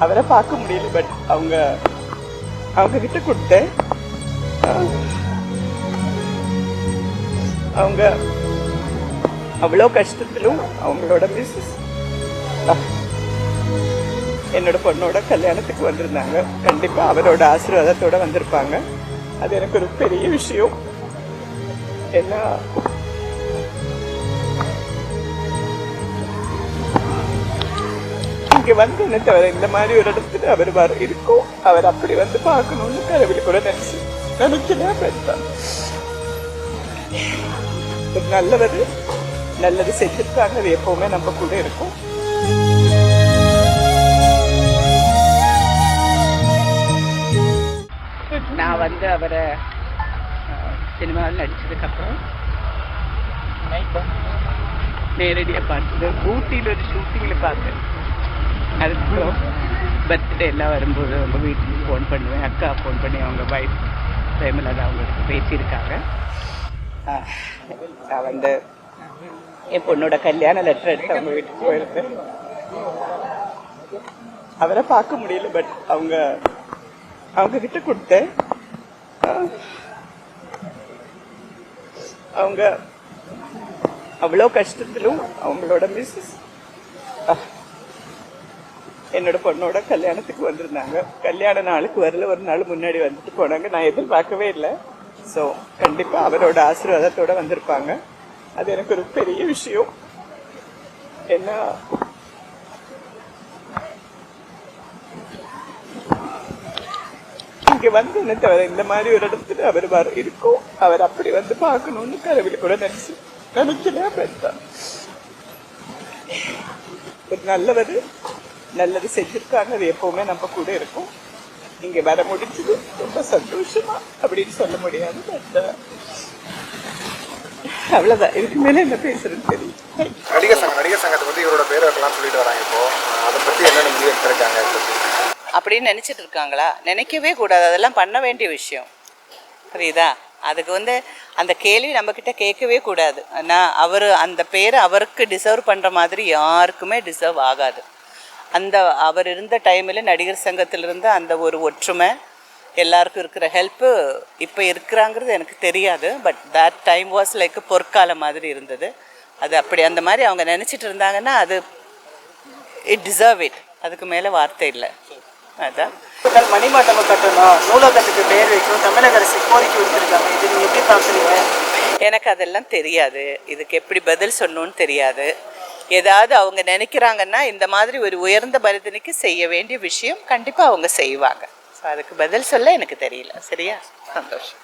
அவரை பார்க்க முடியல. பட் அவங்க கிட்ட கொடுத்தேன். அவங்க அவ்வளோ கஷ்டத்திலும் அவங்களோட மிஸ்ஸஸ் என்னோட பொண்ணோட கல்யாணத்துக்கு வந்திருந்தாங்க. கண்டிப்பா அவரோட ஆசீர்வாதத்தோட வந்திருப்பாங்க. அது எனக்கு ஒரு பெரிய விஷயம். ஏன்னா இங்க வந்து என்ன தவிர இந்த மாதிரி ஒரு இடத்துல அவர் இருக்கும். அவர் அப்படி வந்து பார்க்கணும்னு கடவுள் கூட நினைக்கிறேன். ஒரு நல்லது செஞ்சிருக்காங்க. அது எப்பவுமே நம்ம கூட இருக்கும். நான் வந்து அவரை சினிமாவில் நடிச்சதுக்கு அப்புறம் நேரடியாக பார்த்தது ஊட்டியில் ஒரு ஷூட்டிங்கில் பார்த்தேன். அதுக்கப்புறம் பர்த்டே எல்லாம் வரும்போது அவங்க வீட்டுக்கு ஃபோன் பண்ணுவேன். அக்கா ஃபோன் பண்ணி அவங்க வைஃப் பிரேமலதா அவங்களுக்கு பேசியிருக்காங்க. நான் வந்து என் பொண்ணோட கல்யாண லெட்டர் எடுத்து அவங்க வீட்டுக்கு போயிருந்தேன். அவரை பார்க்க முடியல. பட் அவங்க கிட்ட கொடுத்தேன். அவங்க அவ்வளோ கஷ்டத்திலும் அவங்களோட மிஸ்ஸஸ் என்னோட பொண்ணோட கல்யாணத்துக்கு வந்திருந்தாங்க. கல்யாண நாளுக்கு வரல, ஒரு நாள் முன்னாடி வந்துட்டு போனாங்க. நான் எதிர்பார்க்கவே இல்லை. ஸோ கண்டிப்பா அவரோட ஆசீர்வாதத்தோட வந்திருப்பாங்க. அது எனக்கு ஒரு பெரிய விஷயம். ஏன்னா இங்க வந்து என்ன தவிர இந்த மாதிரி ஒரு இடத்துல அவர் இருக்கும். அவர் அப்படி வந்து பார்க்கணும்னு கடவுள் கூட நினைக்கிறேன். ஒரு நல்லது செஞ்சிருக்காங்க. அது எப்பவுமே நம்ம கூட இருக்கும். இங்க வர முடிச்சது ரொம்ப சந்தோஷமா அப்படின்னு சொல்ல முடியாது. பட் அவ்வளவுதான். இதுக்கு மேல என்ன பேசுறதுன்னு தெரியும். நடிகர் சங்கத்தை பத்தி இவரோட பேர் வைக்கலாம் சொல்லிட்டு வராங்க. இப்போ அதை பத்தி என்ன முடிவு எடுத்திருக்காங்க அப்படின்னு நினைச்சிட்டு இருக்காங்களா? நினைக்கவே கூடாது. அதெல்லாம் பண்ண வேண்டிய விஷயம். புரியுதா? அதுக்கு வந்து அந்த கேள்வி நம்ம கிட்ட கேட்கவே கூடாது. ஆனால் அந்த பேரை அவருக்கு டிசர்வ் பண்ற மாதிரி யாருக்குமே டிசர்வ் ஆகாது. அவர் இருந்த டைமில் நடிகர் சங்கத்தில் இருந்த அந்த ஒரு ஒற்றுமை, எல்லாருக்கும் இருக்கிற ஹெல்ப்பு இப்போ இருக்கிறாங்கிறது எனக்கு தெரியாது. But that time was like பொற்காலம் மாதிரி இருந்தது. அது அப்படி அந்த மாதிரி அவங்க நினச்சிட்டு இருந்தாங்கன்னா அது இட் டிசர்வ் இட். அதுக்கு மேலே வார்த்தை இல்லை. அதான் மணிமண்டபம் கட்டணும், நூலகத்துக்கு பேர் வைக்கணும், தமிழக அரசு கோரிக்கை விடுத்திருக்காங்க. இது நீங்கள் எப்படி பார்க்குறீங்க? எனக்கு அதெல்லாம் தெரியாது. இதுக்கு எப்படி பதில் சொல்லணும்னு தெரியாது. ஏதாவது அவங்க நினைக்கிறாங்கன்னா இந்த மாதிரி ஒரு உயர்ந்த மனிதனுக்கு செய்ய வேண்டிய விஷயம் கண்டிப்பாக அவங்க செய்வாங்க. ஸோ அதுக்கு பதில் சொல்ல எனக்கு தெரியல. சரியா? சந்தோஷம்.